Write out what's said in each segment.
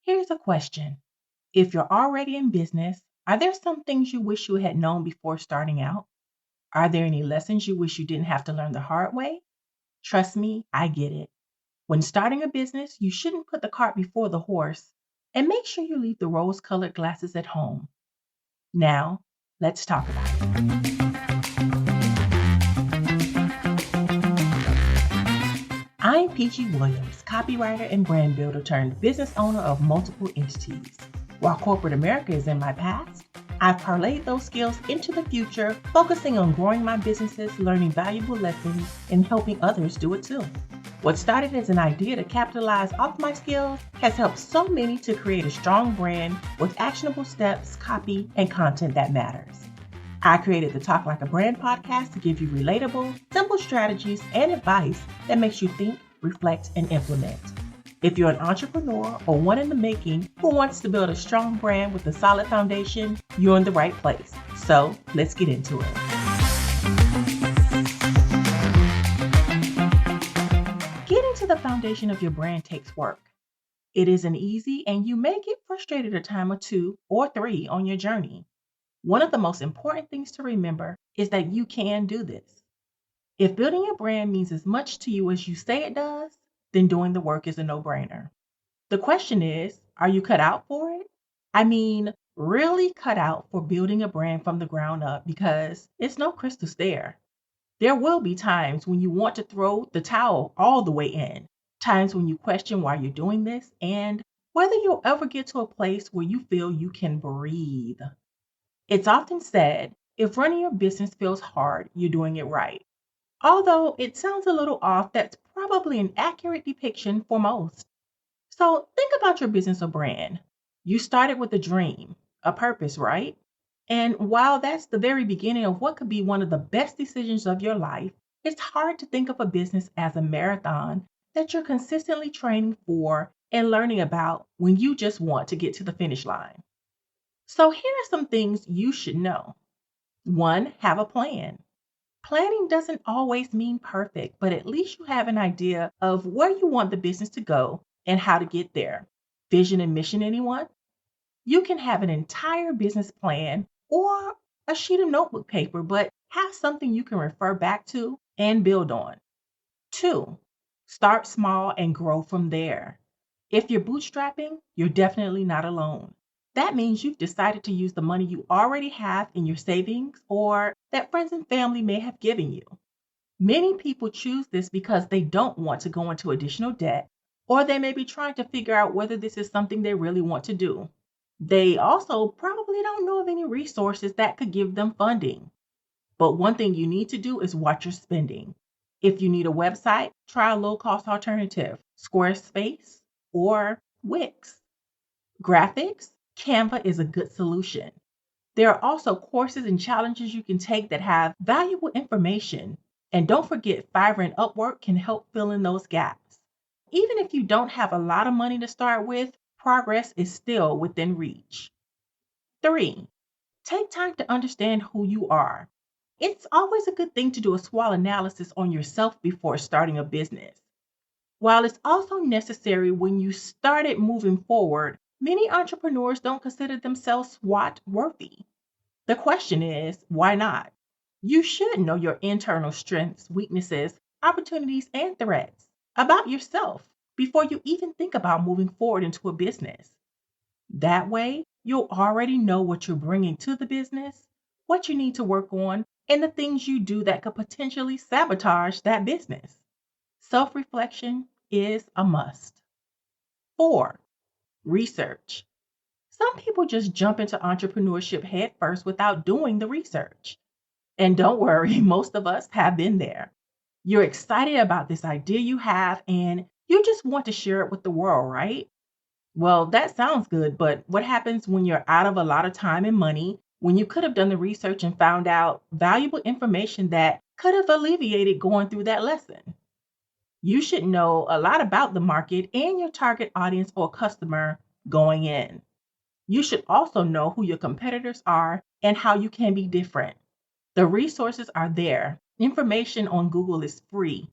Here's a question. If you're already in business, are there some things you wish you had known before starting out? Are there any lessons you wish you didn't have to learn the hard way? Trust me, I get it. When starting a business, you shouldn't put the cart before the horse, and make sure you leave the rose colored glasses at home. Now, let's talk about it. I'm PG Williams, copywriter and brand builder turned business owner of multiple entities. While corporate America is in my past, I've parlayed those skills into the future, focusing on growing my businesses, learning valuable lessons, and helping others do it too. What started as an idea to capitalize off my skills has helped so many to create a strong brand with actionable steps, copy, and content that matters. I created the Talk Like a Brand podcast to give you relatable, simple strategies and advice that makes you think, reflect, and implement. If you're an entrepreneur or one in the making who wants to build a strong brand with a solid foundation, you're in the right place. So let's get into it. Getting to the foundation of your brand takes work. It isn't easy, and you may get frustrated a time or two or three on your journey. One of the most important things to remember is that you can do this. If building a brand means as much to you as you say it does, then doing the work is a no-brainer. The question is, are you cut out for it? I mean, really cut out for building a brand from the ground up, because it's no crystal stair. There will be times when you want to throw the towel all the way in, times when you question why you're doing this, and whether you'll ever get to a place where you feel you can breathe. It's often said, if running your business feels hard, you're doing it right. Although it sounds a little off, that's probably an accurate depiction for most. So think about your business or brand. You started with a dream, a purpose, right? And while that's the very beginning of what could be one of the best decisions of your life, it's hard to think of a business as a marathon that you're consistently training for and learning about when you just want to get to the finish line. So here are some things you should know. 1, have a plan. Planning doesn't always mean perfect, but at least you have an idea of where you want the business to go and how to get there. Vision and mission, anyone? You can have an entire business plan or a sheet of notebook paper, but have something you can refer back to and build on. 2, start small and grow from there. If you're bootstrapping, you're definitely not alone. That means you've decided to use the money you already have in your savings or that friends and family may have given you. Many people choose this because they don't want to go into additional debt, or they may be trying to figure out whether this is something they really want to do. They also probably don't know of any resources that could give them funding. But one thing you need to do is watch your spending. If you need a website, try a low-cost alternative, Squarespace or Wix. Graphics, Canva is a good solution. There are also courses and challenges you can take that have valuable information. And don't forget, Fiverr and Upwork can help fill in those gaps. Even if you don't have a lot of money to start with, progress is still within reach. 3, take time to understand who you are. It's always a good thing to do a SWOT analysis on yourself before starting a business. While it's also necessary when you started moving forward, many entrepreneurs don't consider themselves SWOT worthy. The question is, why not? You should know your internal strengths, weaknesses, opportunities, and threats about yourself before you even think about moving forward into a business. That way, you'll already know what you're bringing to the business, what you need to work on, and the things you do that could potentially sabotage that business. Self-reflection is a must. 4, research. Some people just jump into entrepreneurship headfirst without doing the research. And don't worry, most of us have been there. You're excited about this idea you have, and you just want to share it with the world, right? Well, that sounds good, but what happens when you're out of a lot of time and money, when you could have done the research and found out valuable information that could have alleviated going through that lesson? You should know a lot about the market and your target audience or customer going in. You should also know who your competitors are and how you can be different. The resources are there. Information on Google is free.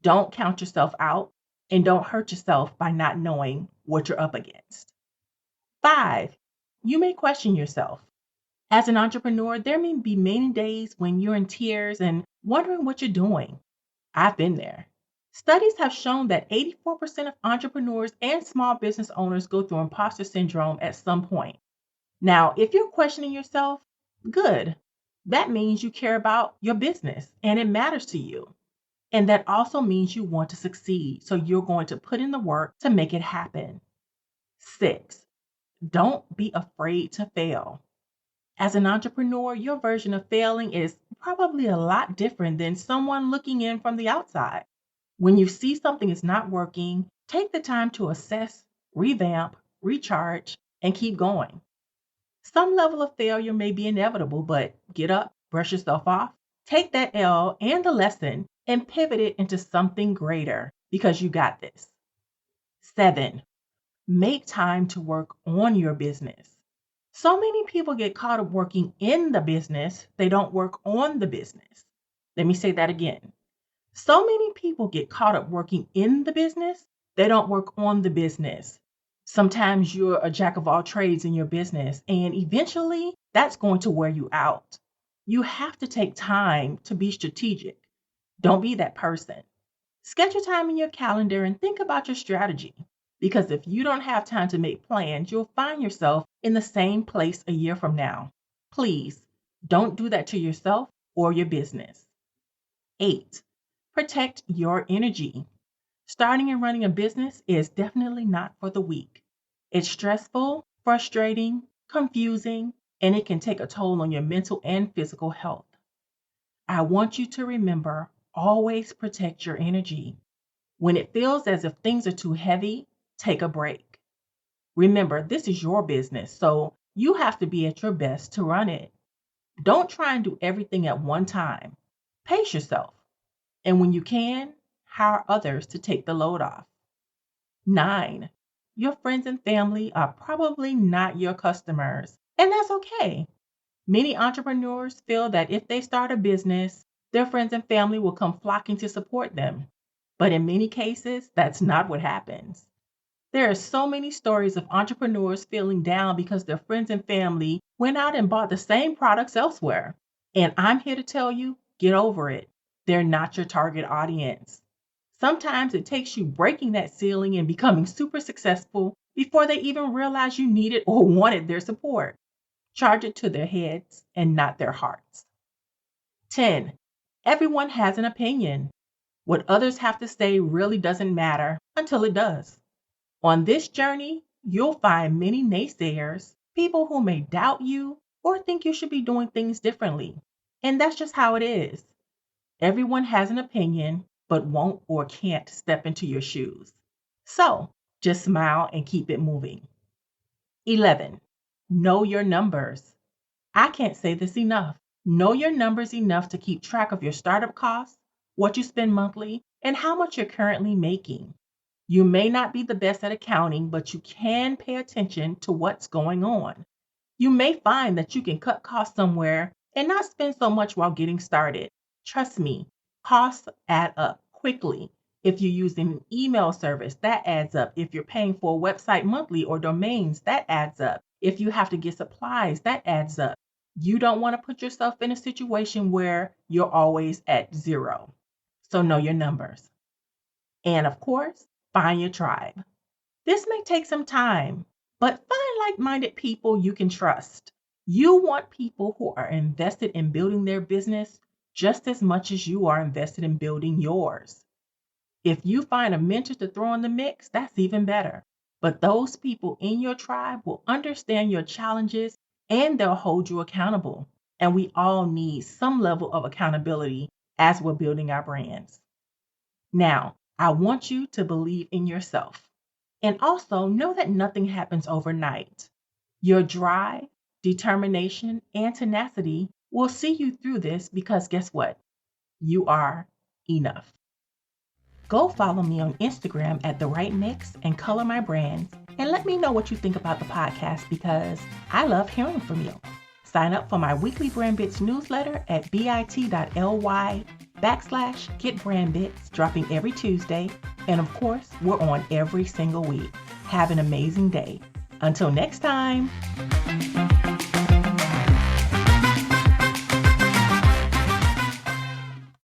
Don't count yourself out, and don't hurt yourself by not knowing what you're up against. 5, you may question yourself. As an entrepreneur, there may be many days when you're in tears and wondering what you're doing. I've been there. Studies have shown that 84% of entrepreneurs and small business owners go through imposter syndrome at some point. Now, if you're questioning yourself, good. That means you care about your business and it matters to you. And that also means you want to succeed. So you're going to put in the work to make it happen. 6, don't be afraid to fail. As an entrepreneur, your version of failing is probably a lot different than someone looking in from the outside. When you see something is not working, take the time to assess, revamp, recharge, and keep going. Some level of failure may be inevitable, but get up, brush yourself off, take that L and the lesson and pivot it into something greater because you got this. 7, make time to work on your business. So many people get caught up working in the business, they don't work on the business. Let me say that again. So many people get caught up working in the business, they don't work on the business. Sometimes you're a jack of all trades in your business, and eventually that's going to wear you out. You have to take time to be strategic. Don't be that person. Schedule time in your calendar and think about your strategy. Because if you don't have time to make plans, you'll find yourself in the same place a year from now. Please don't do that to yourself or your business. 8, protect your energy. Starting and running a business is definitely not for the weak. It's stressful, frustrating, confusing, and it can take a toll on your mental and physical health. I want you to remember, always protect your energy. When it feels as if things are too heavy, take a break. Remember, this is your business, so you have to be at your best to run it. Don't try and do everything at one time. Pace yourself. And when you can, hire others to take the load off. 9, your friends and family are probably not your customers, and that's okay. Many entrepreneurs feel that if they start a business, their friends and family will come flocking to support them. But in many cases, that's not what happens. There are so many stories of entrepreneurs feeling down because their friends and family went out and bought the same products elsewhere. And I'm here to tell you, get over it. They're not your target audience. Sometimes it takes you breaking that ceiling and becoming super successful before they even realize you needed or wanted their support. Charge it to their heads and not their hearts. 10, everyone has an opinion. What others have to say really doesn't matter until it does. On this journey, you'll find many naysayers, people who may doubt you or think you should be doing things differently. And that's just how it is. Everyone has an opinion, but won't or can't step into your shoes. So just smile and keep it moving. 11, know your numbers. I can't say this enough. Know your numbers enough to keep track of your startup costs, what you spend monthly, and how much you're currently making. You may not be the best at accounting, but you can pay attention to what's going on. You may find that you can cut costs somewhere and not spend so much while getting started. Trust me, costs add up quickly. If you're using an email service, that adds up. If you're paying for a website monthly or domains, that adds up. If you have to get supplies, that adds up. You don't want to put yourself in a situation where you're always at zero. So know your numbers. And of course, find your tribe. This may take some time, but find like-minded people you can trust. You want people who are invested in building their business just as much as you are invested in building yours. If you find a mentor to throw in the mix, that's even better. But those people in your tribe will understand your challenges and they'll hold you accountable. And we all need some level of accountability as we're building our brands. Now, I want you to believe in yourself. And also know that nothing happens overnight. Your drive, determination, and tenacity will see you through this because guess what? You are enough. Go follow me on Instagram at The Right Mix and Color My Brands and let me know what you think about the podcast because I love hearing from you. Sign up for my weekly Brand Bits newsletter at bit.ly/getbrandbits, dropping every Tuesday. And of course, we're on every single week. Have an amazing day. Until next time.